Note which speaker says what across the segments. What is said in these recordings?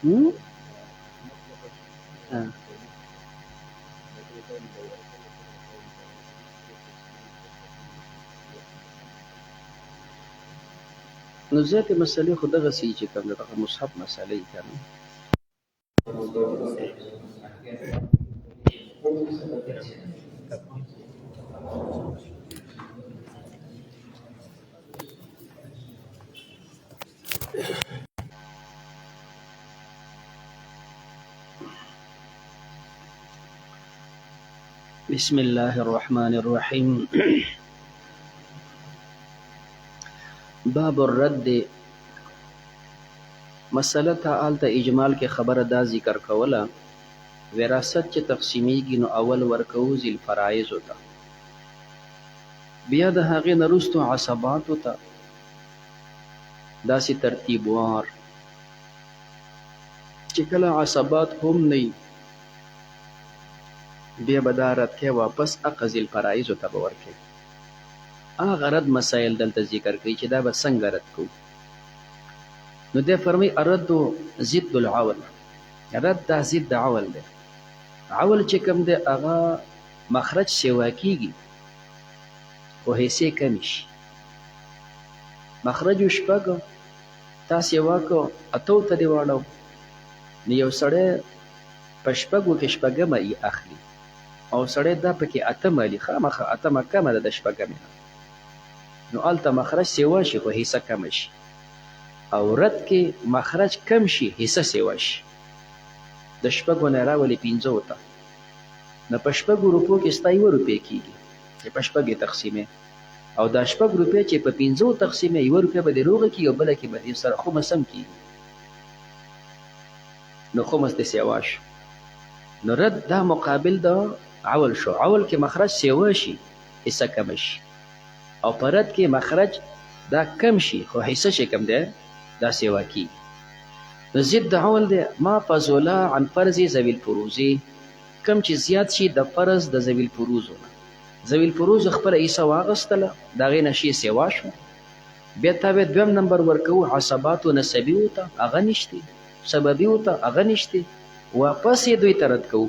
Speaker 1: هم؟ نو زیاتې مسلې خو دغسې چې کوم دغه مصحف مسلې که نه بسم الله الرحمن الرحیم باب الرد مسله ته آلته اجمال کې خبره دا ذکر کوله وراثت چې تقسیمیږي نو اول ورکوو ذی الفرایضو ته بیا د هغې نه وروستو عصباتو ته داسې ترتیبوار چې کله عصبات هم نه وي بیا به دا رد کې واپس هغه ذی الفرایضو ته به ورکوي هغه رد مسایل دلته ذکر کوي چې دا به څنګه رد کوو نو دی فرمایي الرد ضد العول رد دا ضد د عول دی عول چې کوم دی هغه مخرج سیوا کیږي خو حصې کمې شي مخرج شپږ تا سیوا کو اتو ته دې واړو نو یو سړی په شپږو کې شپږمه یې اخلي او سړی دا پکې اتمه لي خامخا اتمه کمه ده د شپږمې نه نو هلته مخرج سیوا شي خو حصه کمه شي او رد کې مخرج کم شي حصه سیوا شي د شپږو نه راولي پنځو ته نو په شپږو روپو کې ستا یوه روپۍ کېږي چې په شپږ یې تقسیمې او دا شپږ روپۍ چې په پنځو تقسیمې یوه روپۍ به دې روغه کېږي او بله کې به دې سره خمس هم کېږي نو خمس دې سیوا شو نو رد دا مقابل د عول شو عول کې مخرج سیوا شي حصه کمه شي او په رد کې مخرج دا کم شي خو حصه شي کم دی دا سیوا کېږي نو ضد د عول دی ما فضولا عن فرض ذوي الفروضې کم چې زیات شي د فرض د ذوي الفروضو نه ذوي الفروضو خپله حصه واغستله د هغې نه شي سیوا شو بیا تا به دویم نمبر ورکوو عصباتو نسبیو ته هغه نشته سببیو ته هغه نشته واپس یې دوی ته رد کوو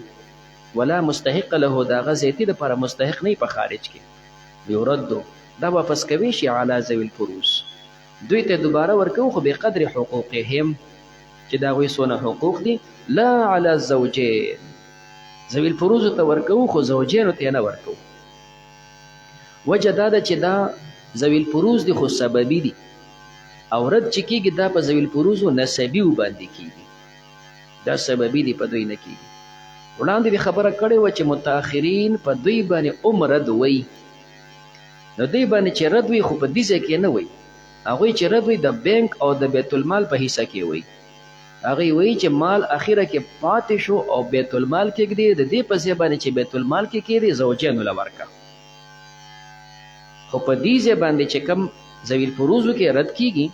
Speaker 1: ولا مستحق له د هغه زیاتي دپاره مستحق نه په خارج کې یردو دا واپس کوي شي علی ذوي الفروض دوی ته دوباره ورکوو خو بقدر حقوقهم چې د هغوی څونه حقوق دي لا علی الزوجین ذوي الفروضو ته ورکوو خو زوجینو ته یې نه ورکوو وجه دا ده چې دا ذوي الفروض دي خو سببي دي او رد چې کېږي دا په ذوي الفروضو نسبیو باندې کېږي دا سببي دي په دوی نه کېږي وړاندې دې خبره کړې وه چې متاخرین په دوی باندې رد وی نو دوی باندې چې رد وي خو په دې ځای کې نه وي هغوی چې رد وي د بینک او د بیت المال په حصه کې وي هغوی وایي چې مال اخره کې پاتې شو او بیت المال کېږدي د دې په ځای باندې چې بیت المال کې کېږدي زوجینو له ورکه خو په دې ځای باندې چې کوم ذوي الفروضو کې رد کېږي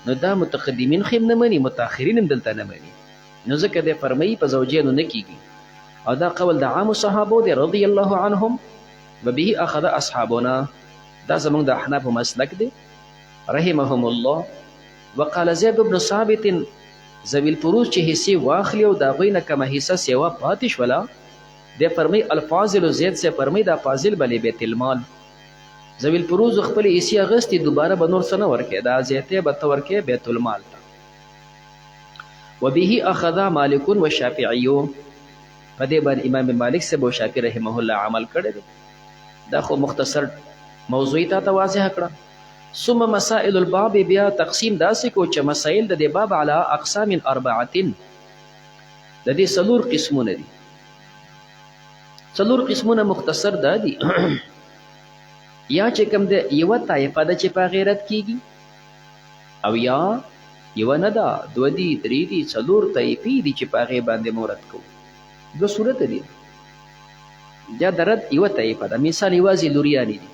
Speaker 1: نو دا متقدمین خو نه مني متاخرین هم دلته نه مني نو ځکه دی فرمایي په زوجینو نه کېږي او دا قول د عامو صحابو دی رضی الله عنهم وبه اخذ اصحابنا دا زمونږ د احنافو مسلک دی رحمهم الله وقال زید بن ثابت ذوي الفروض چې حصې واخلي او د هغوی نه کمه حصه سیوا پاتې شوله دی فرمایي الفاضل زید سے فرمایي دا فاضل بلې بیت المال ذوي الفروض خپلې حصې اخیستې دوباره به نور څه نه ورکوې دا زیاتې به ته ورکوې بیت المال ته وبه اخذ مالک والشافعي په دې باندې امام مالک صاحب او شافعي رحمه الله عمل کړی دی دا خو مختصر موضوعي تا واضح کړه ثم مسائل الباب بیا تقسیم داسې کو چې مسائل د دې باب علی اقسام اربعه د دې څلور قسمونه دي څلور قسمونه مختصر دا دي یا چې کوم د یوه طایفه ده چې په غیرت کېږي او یا یوه نه ده دوه دي درې دي څلور طایفې دي چې په هغې باندې مورد کوو دوه صورته دي دا د رد یوه طایفه ده مثال یوازې لوریانې دي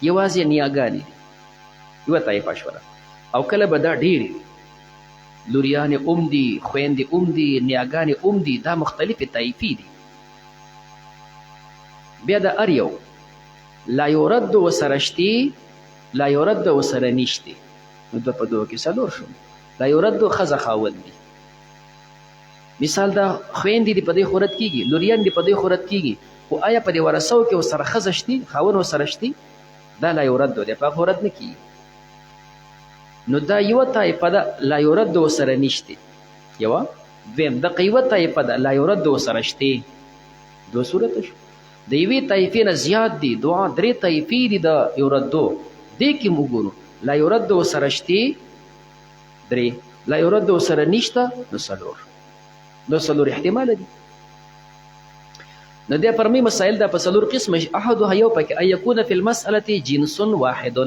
Speaker 1: یوازې نیاګانې دي یوه طایفه شوله او کله به دا ډېرې دي لوریانې ام دي خویندې ام دي نیاګانې ام دي دا مختلفې طایفې دي بیا د هر یو لا یورد ورسره شتي لا یورد ورسره نشتي نو دوه په دوه کې څلور شو لا یورد ښځه خاوند دي مثال دا خویندې دي په دې خورت کېږي، لوریان دي په دې خورت کېږي، خو آیا په دې ورثو کې ورسره ښځه شتي، خاوند ورسره شتي؟ دا لا یرد دی، په خورت نه کېږي. نو دا یوه طایفه ده لا یرد ورسره نشته، یوه. دویم دغه یوه طایفه ده لا یرد ورسره شتې. دوه صورته شو. د یوې طایفې نه زیات دي، درې طایفې دي د یردو. دې کې موږ ګورو لا یرد ورسره شتې درې، لا یرد ورسره نشته نو څلور. نو څلور احتماله دي. نو دې فرمي مسائل دا په څلور قسمه شي. احدها یو پکې ان یکون فی المسألة جنس واحد،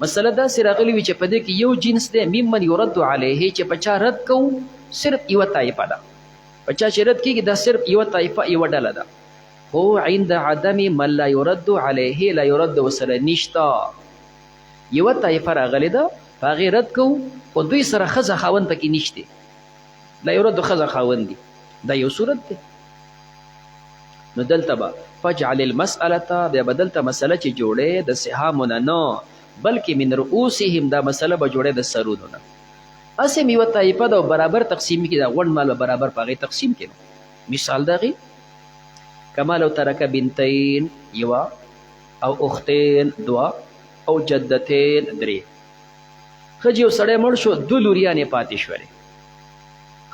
Speaker 1: مسله داسې راغلي وي چې په دې کې یو جنس دی، ممن یرد علیه چې په چا رد کوو صرف یوه طایفه ده، په چا چې رد کېږي دا صرف یوه طایفه یوه ډله ده. هو عند عدم من لا يرد عليه، لا يرد ورسره نشته. یوه طایفه راغلې ده په هغې رد کوو، خو دوی سره ښځه خاوند پکې نشته، لا يرد ښځه خاوند دي. دا یو صورت دی. نو دلته به فجعل المسألة، بیا به دلته مسله چې جوړې د سهامونه نه بلکې من رؤوسهم، دا مسله به جوړې د سرونو نه. هسې یوه طایفه ده او برابر تقسیم کړي، دا غونډ مال به برابر په هغې تقسیم کړي. مثال د هغې کما لو ترک بنتین یوه، او اختین دوه، او جدتین درې. ښځې یو سړی مړ شو، دوه لوریانې پاتې شولې.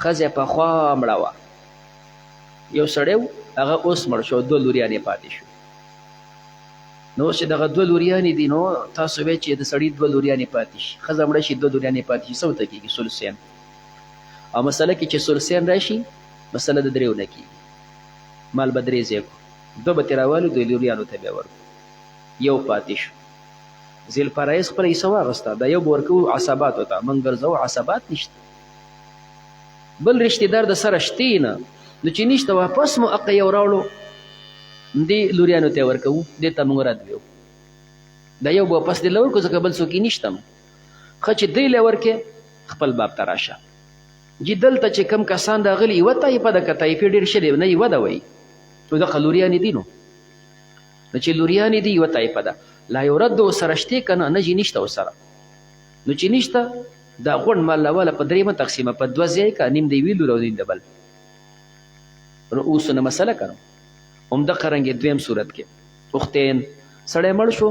Speaker 1: ښځه پخوا مړه وه، یو سړی و هغه اوس مړ شو، دوه لوریانې پاتې شو. نو اوس چې دغه دوه لوریانې دي، نو تاسو وایئ چې د سړي دوه لوریانې پاتې شي، ښځه مړه شي دوه لوریانې پاتې شي، څه ورته کېږي؟ ثلثین. او مسله کې چې ثلثین راشي مسله د درېو نه کېږي، مال به درې ځای کړو، دوه به ترې راوالو، دوی لوریانو ته بیا ورکړو، یو پاتې شو. ذیل فرایض خپله حصه واخېسته، دا یو به ورکوو عصباتو ته، موږ ګرځوو عصبات نشته، بل رشتې دار د سره شتې نه، نو چې نشته واپس مو حق یو راوړو، دې لوریانو ته یې ورکوو، دې ته موږ رد ویو. دا یو به واپس دې له ورکړو ځکه بل څوک یې نشته نو. ښه چې دی له ورکې خپل باب ته راشه. جي دلته چې کم کسان راغلي یوه طایفه ده، که طایفې ډېر شلې نه یوه ده وایي، نو دغه لوریانې دي. نو چې لوریانې دي یوه طایفه ده، لا یرد ورسره شتې که نه، نه جي نشته ورسره. نو چې نشته دا غونډ مال له په دریمه تقسیمه، په دوه ځای که، نیم د یوې لور او نیم د بل. رؤوسونه مسله کړم. همدغه رنګې دویم صورت کې اختین، سړی مړ شو،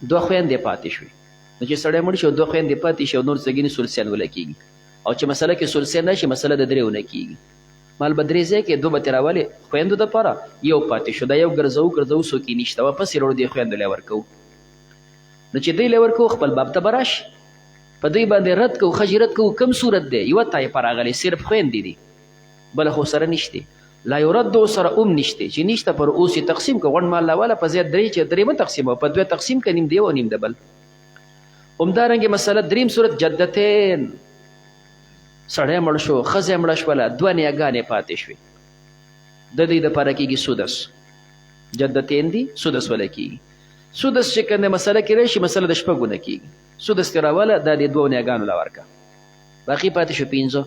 Speaker 1: دوه خویندې پاتې شوې. نو چې سړی مړ شو، دوه خویندې پاتې شي او نور څه ګینې ثلثیان وله کېږي. او چې مسله کې ثلثیان راشي مسله د درېو نه کېږي، مال به درې ځای کې، دوه به ترې راولې خویندو دپاره، یو پاتې شو، دا یو ګرځوو څوک یې نشته، واپس یې راوړو دې خویندو لی ورکوو. نو چې دی لی ورکوو خپل باب ته به راشي، په دوی باندې رد کوو، ښځې رد کوو. کم صورت دی؟ یوه طایفه راغلی صرف خویندې دي، بله خو سره نشته، لا یرد سره ام نشته، چې نشته پر اوس یې تقسیم که غونډ مال لاواله په زیات درې، چې درې مه تقسیموه، په دوه تقسیم که، نیم د یو او نیم د بل. همدارنګې مسله دریم صورت جدتین، سړی مړ شو، ښځه مړه شوله، دوه نیاګانې پاتې شوې، د دې دپاره کېږي سدس. جدتین دي سدس وله کېږي. سدس چې کوم دی مسله کې راشي مسله د شپږو نه کېږي، سدس ترې راوله، دا د دوو نیاګانو له ورکړه، باقي پاتې شو پنځه.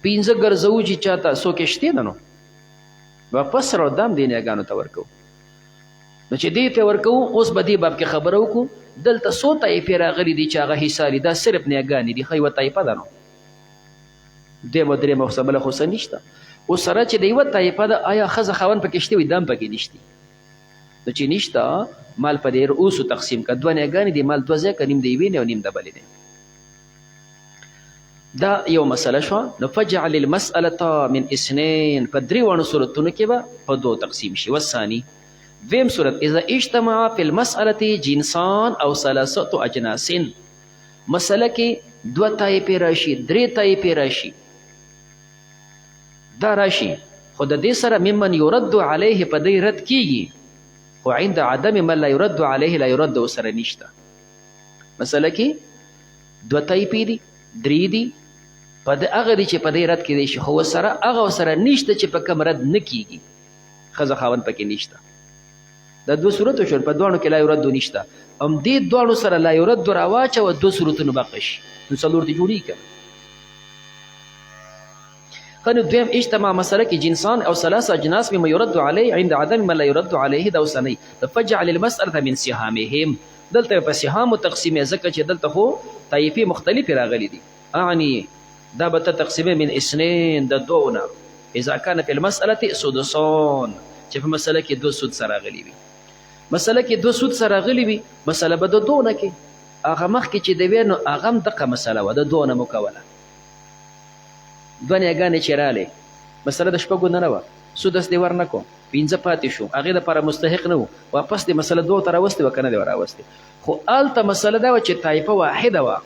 Speaker 1: پنځه ګرځوو چې چاته څوک یې شتې ده، نو واپس راوړو، دا هم دې نیاګانو ته ورکوو. نو چې دې ته ورکوو، اوس به دې باب کې خبره وکړو، دلته څو طایفې راغلي دي چې هغه حصه لري، دا صرف نیاګانې دي، ښه یوه طایفه ده. نو دویمه درېیمه خو بله خو څه نشته. اوس سره چې د یوه طایفه ده، آیا ښځه خاوند پکې شته وي؟ دا هم پکې نشته. نو چې نشته مال په دې رؤوسو تقسیم که، دوه نیاګانې دي، مال دوه ځای که، نیم د یوې نه او نیم د بلې دی. دا یو مسله شوه. نو فجعل المسألة من اثنین، په درې واړو صورتونو کې به په دوو تقسیم شي. والثاني، دویم صورت اذا اجتمع فی المسألة جنسان او ثلاثة اجناس، مسله کې دوه طایفې راشي، درې طایفې راشي، دا راشي، خو د دې سره ممن یرد علیه په دې رد کېږي، خو عند عدم من لا یرد علیه لا یرد ورسره نشته. مسله کې دوه طایفې دي، درې دي، په هغه دي چې په دې رد کېدی شي، خو ورسره هغه ورسره نشته چې په کوم رد نه کېږي، ښځه خاوند پکې نشته. دا دوه صورتو شول، په دواړو کې لا یرد نشته. هم دې دواړو سره لا یرد راواچوه، دوه صورتونه بقه شي، نو څلور دې جوړېږي که. ښه، نو دویم اجتماع مسله کې جنسان او ثلاثه اجناس مما یرد علیه عند عدم من لا یرد علیه، دا اوسنۍ. فجعل المسألة من سهامهم، دلته په سهامو تقسیمې، ځکه چې دلته خو طایفې مختلفې راغلي دي. اعني دا به ته تقسیمه من اثنین د دوو نه اذا کان فی المسألة سدسون چې په مسله کې دو سود سره غلی وي مسله کې دو سود سره غلی وي مسله به د دوه نه کې هغه مخکې چې دی وی نو هغه هم دغه مسله وه د دوه نه مو کوله دوه نیاګانې چې رالې مسله د شپږو نه وه سودس دې ور نه کړو پنځه پاتې شو هغې دپاره مستحق نه و واپس دې مسله دوو ته راوستې وه که نه دې راوستې خو هلته مسله دا وه چې طایفه واحده وه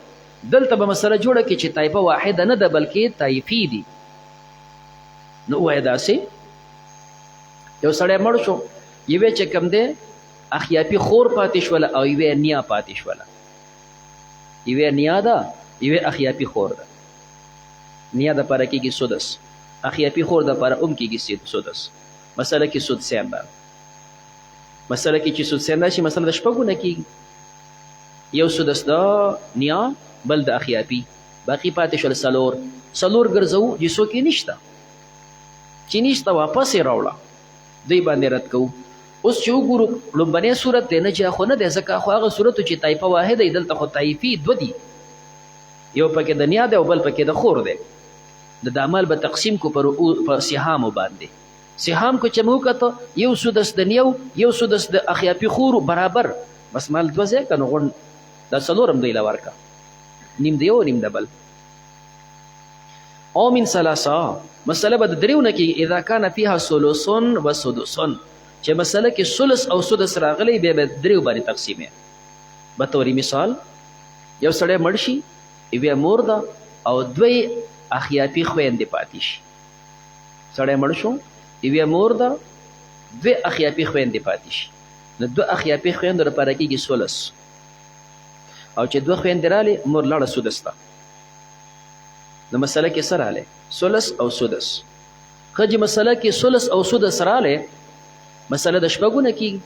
Speaker 1: دلته به مسله جوړه کړي چې طایفه واحده نه ده بلکې طایفې دي نو ووایه داسې یو سړی مړ شو یوې چې کوم دی اخیاپي خور پاتې شوله او یوې نیا پاتې شوله یوې نیا ده یوې اخیاپي خور ده نیا دپاره کېږي سدس اخیاپي خور دپاره هم کېږي سدس مسله کې سدسین ده مسله کې چې سدسین راشي مسله د شپږو نه کېږي یو سدس ده نیا بل د اخیاپي باقي پاتې شول څلور ګرځوو جسو کې نشته چې نشته واپس یې راوړه دوی باندې رد کوو اوس چې وګورو لومبنی صورت دی نه جا خو نه دی ځکه خو هغه صورت چې طایفه واحده یي دلته خو طایفي دوه دي یو پکې د نیا دی او بل پکې د خور دی د اعمال به تقسیم کو په سهامو باندې سهام کو چې موږ وکړو یو سدس د نیو یو سدس د اخیاپي خورو برابر بس مال دوه ځای که نو غونډ دا څلور هم دوی له ورکړه نیم د یو نیم د بل او من ثلاثه مسله به د دریو نه کېږي اذا کان فیها ثلث و سدس چې مسله کې ثلث او سدس راغلی بیا به دریو باندې تقسیمې به طوري مثال یو سړی مړ شي یوې مور ده او دوی اخیاپي خویندې پاتې شي سړی مړ شو یوې مور ده دوی اخیاپي خویندې پاتې شي نو دوه اخیاپي خویندو لپاره کېږي ثلث او چې دوه خویندې رالې مور لاړه سدس ته نو مسله کې څه رالی ثلث او سدس ښه مسله کې ثلث او سدس رالی مسله د شپږو نه کېږي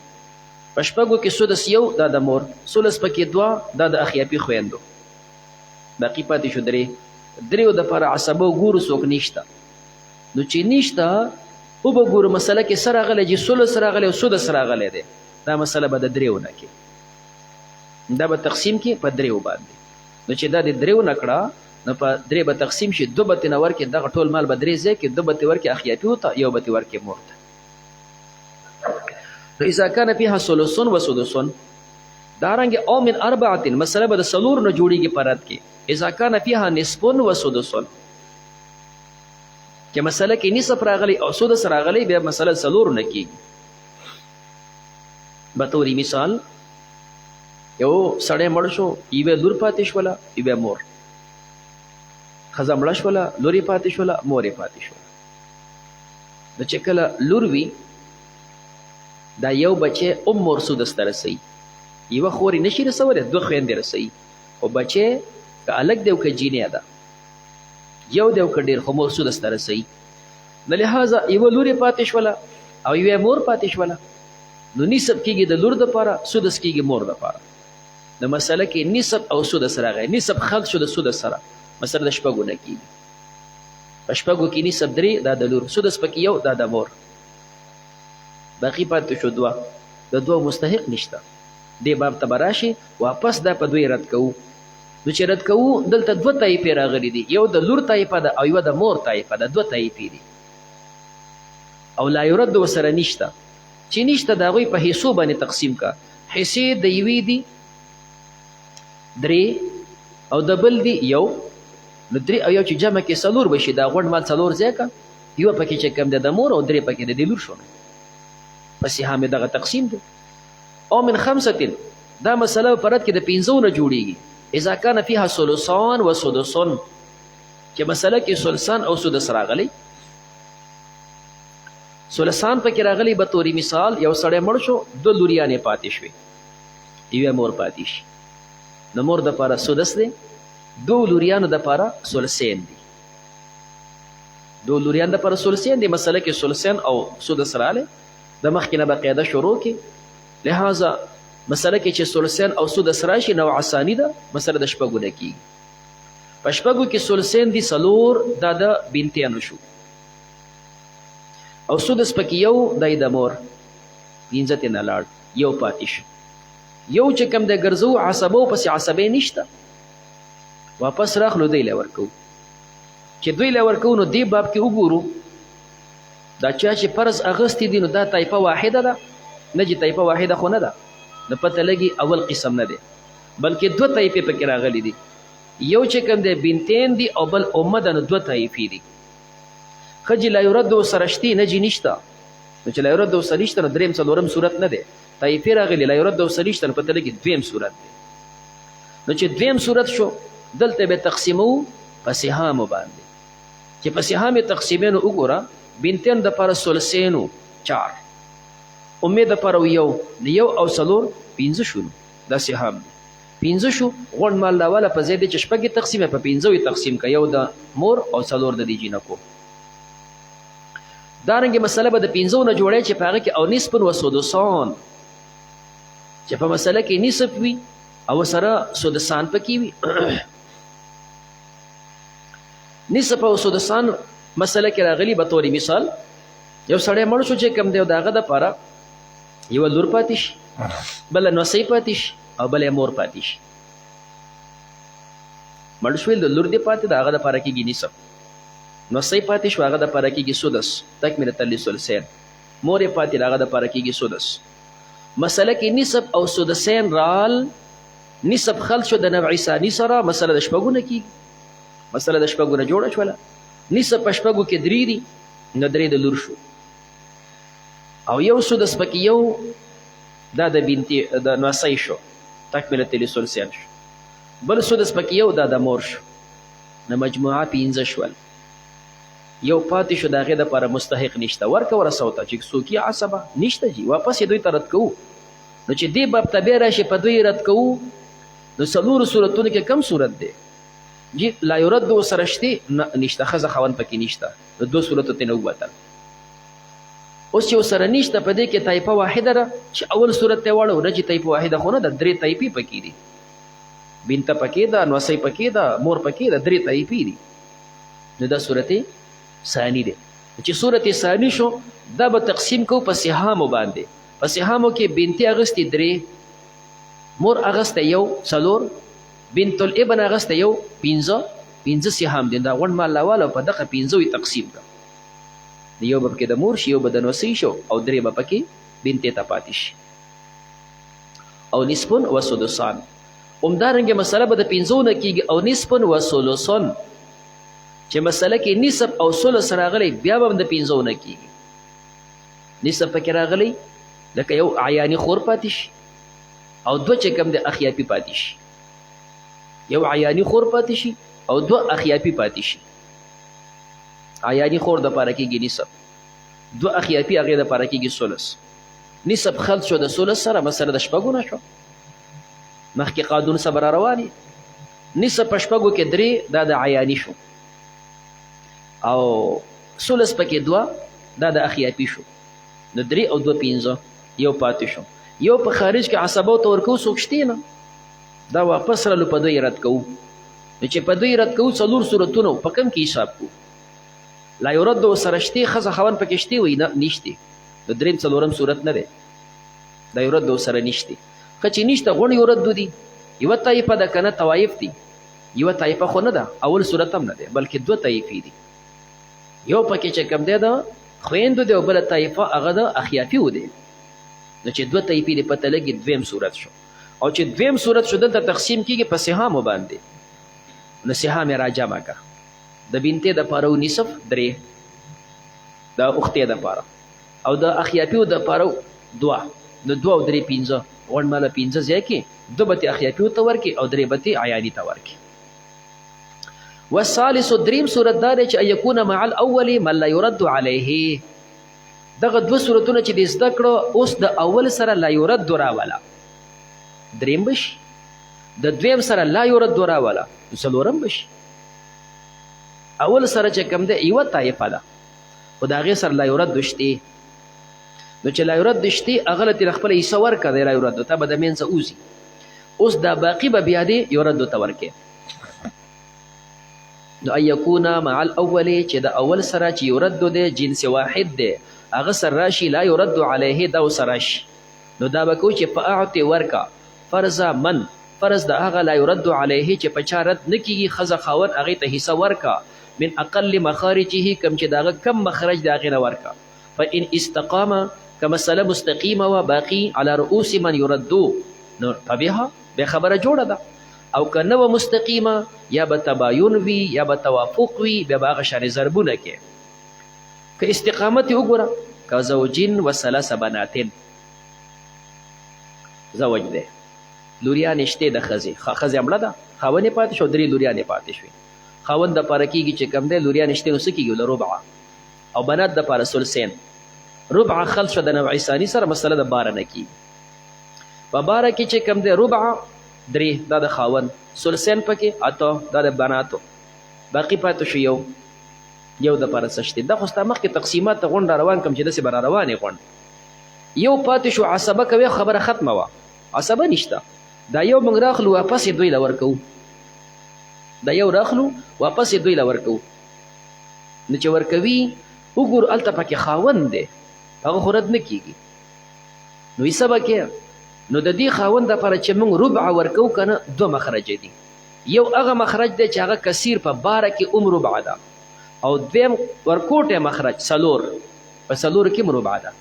Speaker 1: په شپږو کې سدس یو دا د مور ثلث پکې دوه دا د اخیاپي خویندو باقي پاتې شو دریو دپاره عصبه ګورو څوک نشته نو چې نشته وبه ګورو مسله کې څه راغلی چې ثلث راغلی او سدس راغلی دی دا مسله به د دریو نه کې دا به تقسیم کې په دریو باندې نو چې دا د دریو نه کړه نو په درې به تقسیم شي دو به ترې نه ورکړي دغه ټول مال به درې ځای کې دو به ترې ورکړي اخیاپیو ته یو به ترې ورکړي مور ته نو اذا کان فیها ثلث و سدس دارنګې او من اربعة مسله به د څلور نه جوړېږي په رد کې اذا کان فیها نصف و سدس چې مسله کې نصف راغلی او سدس راغلی بیا مسله څلور نه کېږي به طوري مثال یو سړی مړ شو یوې لور پاتې شوله یوې مور ښځه مړه شوله لور یې پاتې شوله مور یې پاتې شوله نو چې کله لور وي دا یو بچی مور سدس ته رسوي یوه خور یې نشي رسولی دوه خویندې رسوي خو بچی که هلک دی او که جینۍ ده یو دی او که ډېر خو مور سدس ته رسوي نو لحاظه یوه لور یې پاتې شوله او یوه مور پاتې شوله نو نصف کېږي د لور دپاره سدس کېږي مور دپاره د مسله کې نصف او سدس راغی نصف خلط شو د سدس سره مسله د شپږو نه کېږي په شپږو کې نصف درې دا د لور سدس پکې یو دا د مور باقي پاتې شو دوه د دوه مستحق نشته دې باب ته به راشي واپس دا په دوی رد کوو نو چې رد کوو دلته دوه طایفې راغلي دي یو د لور طایفه ده او یوه د مور طایفه ده دوه طایفې دي او لا یرد ورسره نشته چې نشته د هغوی په حصو باندې تقسیم کا حصې د یوې دي درې او د بل دی یو نو درې او یو چې جمع کې څلور بشي دا غونډ مال څلور ځای که یوه پکې چې کم دی د مور او درې پکې د دې لور شو په سهام دغه تقسیم دی او من خمسة دا مسله په رد کې د پنځو نه جوړېږي اذا کان فیها ثلثان و سدس چې مسله کې ثلثان او سدس راغلی ثلثان پکې راغلی به طوري مثال یو سړی مړ شو دوه لوریانې پاتې شوې یوه مور پاتې شي د مور دپاره سدس دی دو لوریانو دپاره ثلثین دي دو لوریان دپاره ثلثین دي مسله کې ثلثین او سدس راغلی د مخکې نه به قاعده شروع کړي لہذا مسله کې چې ثلثین او سدس راشي نوع ثاني ده مسله د شپږو نه کېږي په شپږو کې ثلثین دي څلور دا د بنتیانو شو او سدس پکې یو دی د مور پنځه ترې نه لاړ یو پاتې شو یو چې کوم دی ګرځو عصبو پسې عصبې نشته واپس راخلو دی له ورکو چې دوی له ورکو نو دې باب کې وګورو دا چا چې فرض اغستی دي نو دا طایفه واحده ده نه چې طایفه واحده خو نه ده نو پته لګي اول قسم نه دی بلکې دوه طایفې پکې راغلي دي یو چې کوم دی بنتین دي او بل امه ده نو دوه طایفې دي ښځې لا یرد ورسره شتې نه جي نشته نو چې لا یرد ورسره نشته نو درېیم څلورم صورت نه دی طایفې راغلي لا یرد ورسره نشته نو پته لګي دویم صورت دی نو چې دویم صورت شو دلته به تقسیمو په سهامو باندې چې په سهام تقسیمینو وګوره بنتین د پر ثلثینو 4 امید د پر یو او څلور 15 شو دا سهام دی 15 شو غون مال لاواله په زیاده چې شپږ تقسیمه په 15 تقسیم کا یو د مور او څلور د دی جنکو دارنګه مسله به د 15 نه جوړه چې پاره کې او نصف و سدسان چې په مسله کې نصف وي او سره سدسان پکې وي نصف او سدسان مسله کې راغلي به توري مثال یو سړی مړ شو چې کم دی داغه د پاره یو لور پاتیش بل نو سي پاتیش او بل مور پاتیش مړ شو د لور دی پاتې داغه د پاره کې نصف نو سي پاتیش هغه د پاره کې سدس تکمله الثلثین مور پاتې داغه د پاره کې سدس مسله کې نصف او سدسین رال نصف خل شو د نوع ثانی سره مسله د شپږونه کې مسله د شپږونه جوړه شوله نصف په شپږو کې درې دي نو درې د لور شو او یو سدس پکې یو دا د بنتي د نوسۍ شو تکمله الثلثین شو بل سدس پکې یو دا د مور شو نو مجموعه 15 شول یو پاتې شو داغه د لپاره مستحق نشته ورکه ورسوته چې څوک یې عصبه نشته جی واپس یې دوی ترت کوو نو چې دې باب تبه راشي په دوی رد کوو نو څلور صورتونه کې کم صورت دی جی لا يرد وسرشتي نشته خزه خوان پکې نشته نو دو صورتو ته نو وتل اوس یو سره نشته په دې کې طایفه واحده ده چې اول صورت ته وړو نه چې طایفه واحده خو نه د درې طایفې پکې دي بنت پکې ده نوسۍ پکې ده مور پکې ده درې طایفې دي نو دا صورت ثانی دی چې صورت ثانی شو دا به تقسیم کو په سهامو باندې په سهامو کې بنتي اغستی درې مور اغسته یو څلور بنت الابن اغسته یو 15 سهام دي دا غون مال لاواله په دغه 15 تقسیم کا یو به کې د مور شي یو به د نوسۍ شو او درې به پکې بنت ته پاتې شي او نصفن و سدسان همدارنګه مسله به د 15 نه کېږي او نصفن و ثلثن چې مسله کې نصف او ثلث راغلی بیا به د 15 نه کېږي نصف پکې راغلی لکه یو عیانی خور پاتې شي او دوه چې کوم د اخیاپي پاتې شي یو عیانی خور پاتې شي او دوه اخیاپي پاتې شي عیانی خور د پاره کېږي نصف دوه اخیاپي هغې د پاره کېږي ثلث نصف خلط شو د ثلث سره مسله د شپږو نه شو مخکې قانون صبر رواني نصف په شپږو کې درې دا د عیانی شو او ثلث پکې دوه دا د اخیاپي شو نو درې او دوه 15 یو پاتې شو یو په خارج کې عصبو ته ورکو څوک شته نه دا واپس رالو په دوی رد کوو نو چې په دوی رد کوو څلور صورتونه په کم کې حساب کوو لا يرد سره شته خزه خوان پکې شته وي نه نشته د دریم څلورم صورت نه ده دا يرد سره نشته کچې نشته غون يرد دي یو طایفه د کنه طوایف دي یو طایفه خو نه ده اول صورت هم نه ده بلکې دوه طایفې دي یو پکې چې کم ده دا خويندو دی او بل طایفه هغه د اخیافي و دي نو چې دوه طایفې د پته لګي دویم صورت شو او چې دویم صورت شو دلته تقسیم کیږي په سهام باندې نو سهام راجمع کا د بنتې د پاره نصف درې د اختې د پاره او د اخیاپیو د پاره دوه نو دوه او درې 15 ون مال 15 ځای کې دوه به اخیاپیو ته ورکې او درې به عیانی ته ورکې والثالث دریم صورت دا چې يكون مع الاول من لا يرد عليه دغه دوه صورتونه چې د زده کړو اوس د اول سره لا يرد راولا دریم بش د دویم سره لا يرد راولا څلورم بش اول سره چې کوم ده یو طایفه ده او دا غي سره لا يرد دشتي نو چې لا يرد دشتي اغلط خپل حصہ ورکړه لا يرد ته به د مینځه اوزي اوس دا باقی به بیا دی يرد ته ورکه نو ايكون مع الاول چې د اول سره چې يرد ده جنس واحد ده هغه سره راشي لا يرد عليه دا سرش نو دا به کو چې په اعطي ورکا فرض من فرض د هغه لا يرد عليه چې په چارت نکیږي خزه خاون هغه ته حصہ ورکا من اقل مخارجه کم چې داغه کم مخرج داغه نه ورکا فان استقام کما مسله مستقیمه و باقی على رؤوس من يردو نو طبيعه به خبره جوړه ده او کنه و مستقیمه یا به تباین وی یا به توافق وی به باغ شان ضربونه کې که استقامت وګوره که زوجین و ثلاث بناتین زوج ده لوریان شته د خزي خزي عمله ده خاونه پاتې شو درې لوریان پاتې شوي خاوند د پاره کېږي چې کم دی لوریان شته نو څه کېږي له ربع او بنات د پاره ثلثین ربع خلص شو د نوع ثاني سره مسله د باره نه کېږي په باره کې چې کم دی ربع درې دا د خاوند ثلثین پکې اته دا د بناتو باقي پاتې شو یو د پاره څه شته د خو ستا مخکې تقسیمات ته غونډه روان کم چې داسې به را روانې غونډه یو پاتې شو عصبه کوي خبره ختمه وه عصبه نشته دا یو موږ راخلو واپس یې دوی له ورکوو دا یو راخلو واپس یې دوی له ورکوو نو چې ورکوي وګورو هلته پکې خاوند دی هغه خو رد نه کېږي نو یې څه به کې نو د دې خاوند دپاره چې موږ ربع ورکوو که نه دوه مخرجه دي یو هغه مخرج دی چې هغه کثیر په باره کې ربع ده او دویم ورکوټی مخرج څلور په څلورو کې ربع ده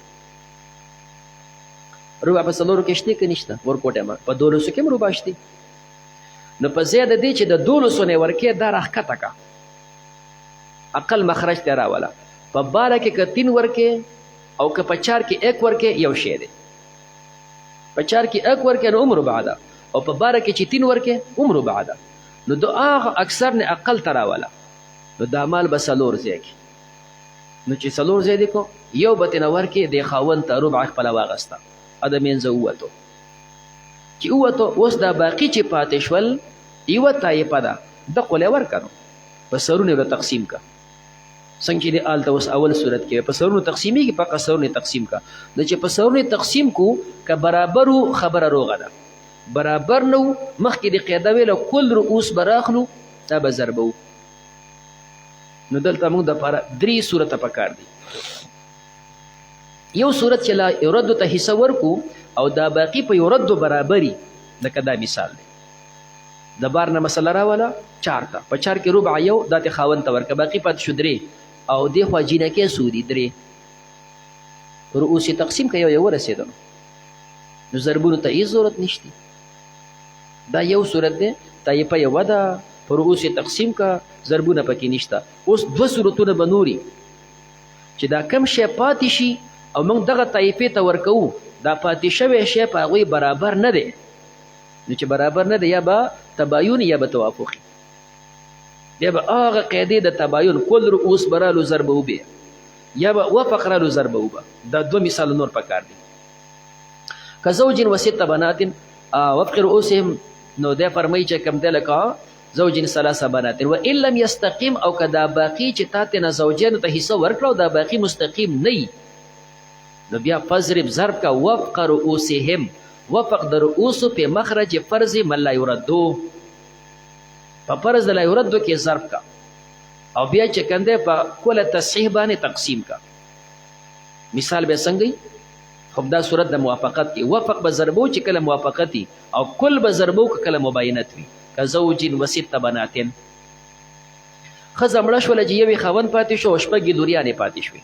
Speaker 1: ربع په څلورو کې شته که نشته ورکوټی په دولسو کې ربع شته نو په ځای د دې چې د دولسو نه ورکې دا راښکته که اقل مخرج ته راوله په باره کې که 3 ورکې او که په 4 کې 1 ورکې یو شی دی په 4 کې 1 ورکې نو ربع ده او په باره کې چې 3 ورکې ربع ده نو د هغه اکثر نه اقل ته راوله نو دا مال به څلور ځای کې نو چې څلور ځای دی کو یو به ترې نه ورکې د خاوند ته ربع خپله واغسته ا د منځه ووتو چې ووتو اوس دا باقي چې پاتې شول یوه طایفه ده د قولی ورکه نو په سرونو به تقسیم که څنګه چې د هلته اوس اول صورت کې په سرونو تقسیمیږي په سرونو تقسیم که نو چې په سرونو تقسیم کو که برابر خبره روغه ده برابر نو مخکې د قاعده ویله کل رؤوس به راخلو دا به ضربه وو نو دلته موږ دپاره 3 صورته پکار دي یو صورت چې لا یردو ته حصه ورکو او دا باقي په یردو برابري لکه دا مثال دی د بار نه مسله راوله 4 ته په 4 کې ربع یو دا ته خاوند ته ورکه باقي پاتې شو 3 او دې خوا جینکې سودي 3 رؤوس تقسیم که یو ورسېدل نو ضربونو ته هېڅ ضرورت نشتی دا یو صورت دی طایفه یوه ده په رؤوس تقسیم که ضربونه پکې نشته اوس 2 صورتونه به نوري چې دا کم شی پاتې شي او موږ دغه طایفې ته ورکوو دا پاتې شوی شی په هغوی برابر نه دی نو چې برابر نه دی یا به تباین یا به توافقي یا به هغه قاعدې د تباین کل رؤوس به رالو ضربه وبې یا به وفق رالو ضربه وبه دا 2 مثال نور پکار دي که زوج و 6 بنات وفق رؤوسهم نو دی فرمایي چې کوم دی لکه زوج 3 بنات و ان لم یستقیم او که دا باقي چې تا ته نه زوجینو ته حصه ورکړه دا باقي مستقیم نه نو بیا فضرب ضرب کا وفق رؤوسهم وفق د رؤوسو په مخرج فرض من لا یردو په فرض لا یردو کې ضرب کا او بیا چې کنده په کل تصحیح باندې تقسیم کا مثال به څنګه خو دا صورت د موافقت کې وفق به ضربو چې کله موافقتي او کل به ضربو کله مباینت وي کزوج و 6 بنات ښځه مړه شوله چې یوې خاوند پاتې شو او شپږ لوریانې پاتې شوې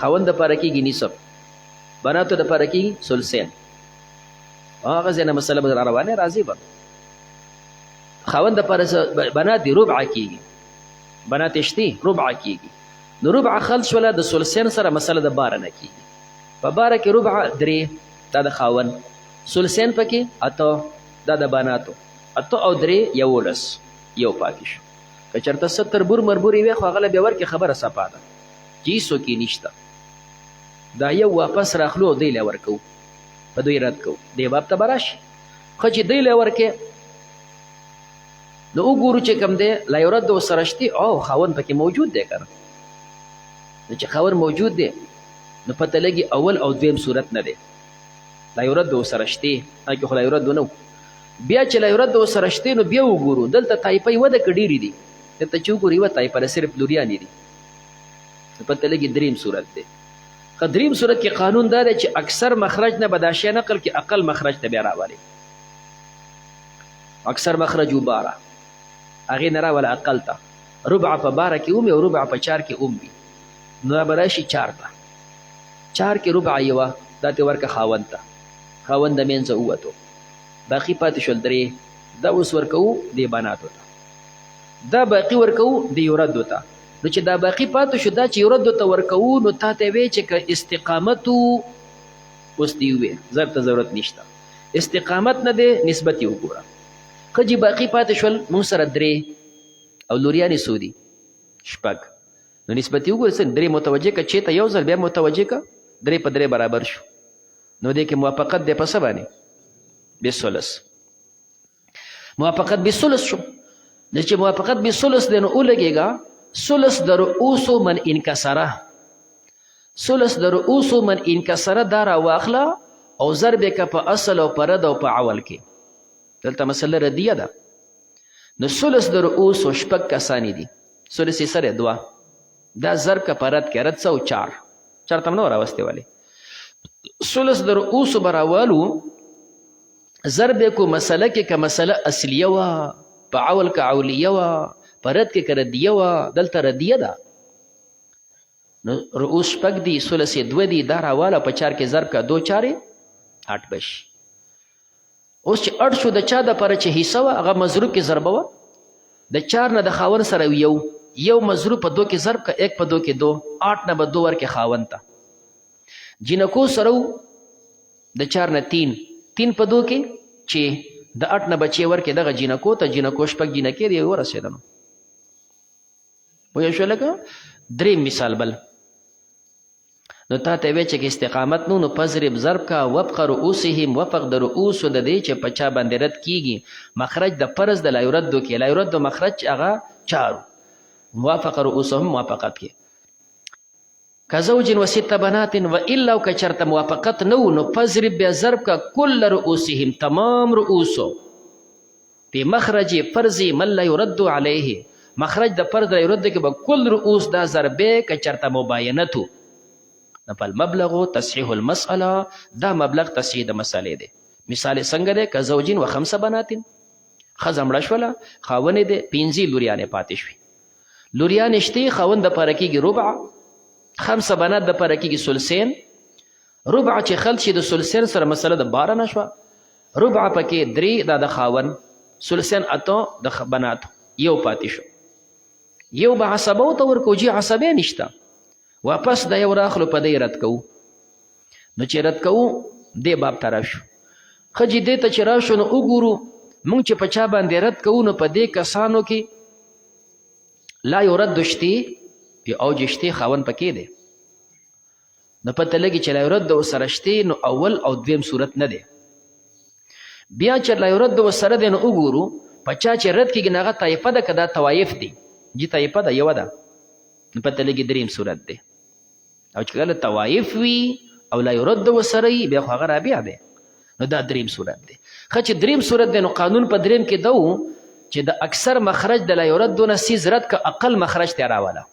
Speaker 1: خاوند دپاره کېږي نصف بناتو دپاره کېږي ثلثین هغه ځای نه مسله به روانه راځي به خاوند دپاره بنات دي ربع کېږي بنات شتي ربع کېږي نو ربع خلط شوله د ثلثین سره مسله د باره نه کېږي په باره کې ربع 3 دا د خاوند ثلثین پکې اته دا د بناتو اته او 3 11 یو پاتې شو که چېرته 70 بور مربورې وي خو هغه له بیا ورکې خبره صفا ده چې هېڅ کې نشته دا یو واپس راخلو او دی له ورکو په دوی رد کو دی باب ته به راشي خو چې دی له ورکې نو وګورو چې کوم دی لا یرد ورسره شتي او خاوند پکې موجود دی که نه نو چې خاوند موجود دی نو پته لګي اول او دویم صورت نه دی لا یرد ورسره شتي هغې خو لا یرد نه بیا چې لا یرد ورسره شتي نو بیا وګورو دلته طایفه یوه ده که ډېرې دي دلته چې وګورو یوه طایفه ده صرف لوریانې دي پته لګي دریم صورت دی دریم صورت کې قانون دا دی چې اکثر مخرج نه به دا شی نقل کې اقل مخرج ته بیا راولي اکثر مخرج باره هغې نه راوله اقل ته ربع په باره کې اومي او ربع په چار کې اوم وي نو دا به راشي چار ته چار کې ربع یوه دا ترې ورکه خاوند ته خاوند د منځه ووتو باقي پاتې شول درې دا اوس ورکوو دې بناتو ته دا باقي ورکوو د یردو ته نو چې دا باقي پاتې شو دا چې یردو ته ورکوو نو تا ته وی چې که استقامتو اوس دې ووې ضرب ته ضرورت نشته استقامت نه دی نسبت یې وګوره ښځې باقي پاتې شول موږ سره درې او لوریانې څو دي شپږ نو نسبت یې وګوره څنګه درې متوجه که چېته یو ځل بیا متوجه که درې په درې برابر شو نو دې کې موافقت دی په څه باندې بثلث موافقت بثلث شو نو چې موافقت بثلث دی نو ولګېږه ثلث د رؤوسو من انکسره ثلث د رؤوسو من انکسره دا راواخله او ضرب یې که په اصل او په رد او په عول کې دلته مسله ردیه ده نو ثلث د رؤوسو شپږ کسانې دي ثلث یې سره دوه دا ضرب که په رد کې رد څه او چار چار ته م نه راوستې ولې ثلث د رؤوسو به راوالو ضرب یې کو مسله کې که مسله اصلیه وه په عول که عولیه وه په رد کې که ردیه وه دلته ردیه ده نو رؤوس شپږ دي ثلث یې دوه دي دا راواله په چار کې ضرب که دو چارې 8 بشي اوس چې 8 شو د چا دپاره چې حصه وه هغه مضروب کې ضربه وه د 4 نه د خاوند سره یو مضروب په 2 کې ضرب که 1 په 2 کې 2 8 نه به 2 ورکې خاوند ته جینکو سره د 4 نه 3 په 2 کې چې د 8 نه بچې ورکې دغه جینکو ته جینکو شپږ جینکې دی ورسېدنو پوه شو لکه دریم مثال بل نو تا ته وی چې استقامت نو پضرب ضرب کا وفق رؤوسهم وفق د رؤوسو د دې چې په چا باندې رد کیږي مخرج د فرض د لا یردو کې لا یردو مخرج هغه چارو موافق رؤوسهم موافقت کې کزوج و ست بنات و الا که چرته موافقت نو پضرب بیا ضرب کا کل رؤوسهم تمام رؤوسو په مخرج فرض من لا يرد عليه مخرج د فرض لا يرد کې به کل رؤوس دا ضربه که چرته مباینتو نفل مبلغ تصحیح المسأله دا مبلغ تصحیح د مسئلې دی مثال څنګه دی که زوجین و 5 بنات ښځه مړه شوله خاونې دی 5 لوریانې پاتې شوې لوریانې شتې خاوند دپاره کېږي ربع 5 بنات دپاره کېږي ثلثین ربع چې خلط شي د ثلثین سره مسله د 12 نه شوه ربع پکې 3 دا د خاوند ثلثین 8 د بنات یو پاتې شو یو به عصبو ته ورکو جي عصبې نشته واپس د یو راخلو په دی رد کوو نو چې رد کوو دې باب ته راشو ښځې دې ته چې راشو نو وګورو موږ چې په چا باندې رد کوو نو په دې کسانو کې لا یرد شتې په اوج شتې خاوند پکې دی نو پته لګي چې لا یرد ورسره شتې نو اول او دویم صورت نه دی بیا چې لا یرد ورسره دی نو وګورو په چا چې رد کېږي نو هغه طایفه ده که دا طوایف دي جي طایفه ده یوه ده نو پته لګي دریم صورت دی او چې کله طوایف وي او لا یرد ورسره وي بیا خو هغه رابع دی نو دا دریم صورت دی ښه چې دریم صورت دی نو قانون په دریم کې ده چې د اکثر مخرج د لا یردو نه سیز رد که اقل مخرج ته راوله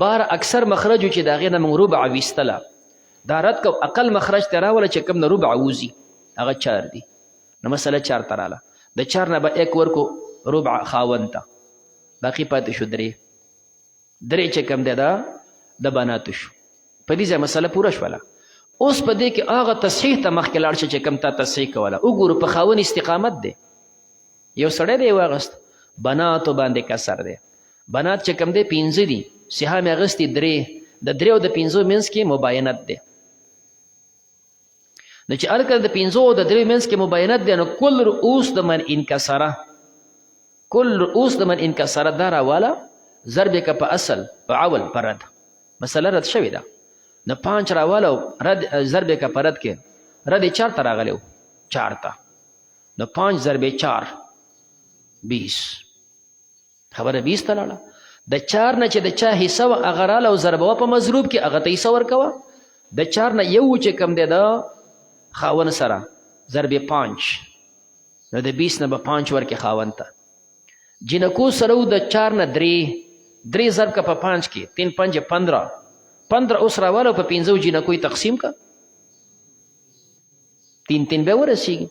Speaker 1: بار اکثر مخرجو چې د هغې نه موږ ربع ویستله دا رد که اقل مخرج ته راوله چې کوم نه ربع ووځي هغه 4 دي نو مسله 4 ته راله د 4 نه به 1 ورکو ربع خاوند ته باقي پاتې شو 3 چې کوم دی دا د بناتو شو په دې ځای مسله پوره شوله اوس په دې کې هغه تصحیح ته مخکې لاړ شه چې کوم تا تصحیح کوله وګورو په خاوند استقامت دی یو سړی دی واغست بناتو باندې کسر دی بنات چې کوم دی 5 دي سهام یې اغستې 3 د 3 او د 5 منځ کې مباینت دی نو چې هر کله د 5 او د 3 منځ کې مباینت دی نو کل رؤوس د من انکسره کل رؤوس د من انکسره دا راواله ضرب که په اصل په عول په رد مسله رد شوې ده نو 5 راواله رد ضرب که په رد کې رد 4 ته راغلی 4 ته نو 5 ضرب 4 20 خبره 20 ته لاړه د 4 نه چې د چا حصه وه هغه راله او ضربه په مضروب کې هغه ته حصه ورکوه د 4 نه یو چې کم دی د خاوند سره ضرب 5 نو د 20 نه به 5 ورکې خاوند ته جینکو سره د 4 نه 3 ضرب که په 5 کې 3 5 15 اوس راواله په 5 جینکو تقسیم که 3 به ورسیږي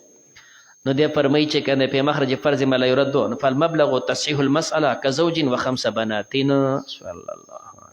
Speaker 1: نو دی فرمایي چې کنه په مخرج فرض ما لا يرد نو فالمبلغ تصحيح المسأله كزوج وخمس بنات صلى الله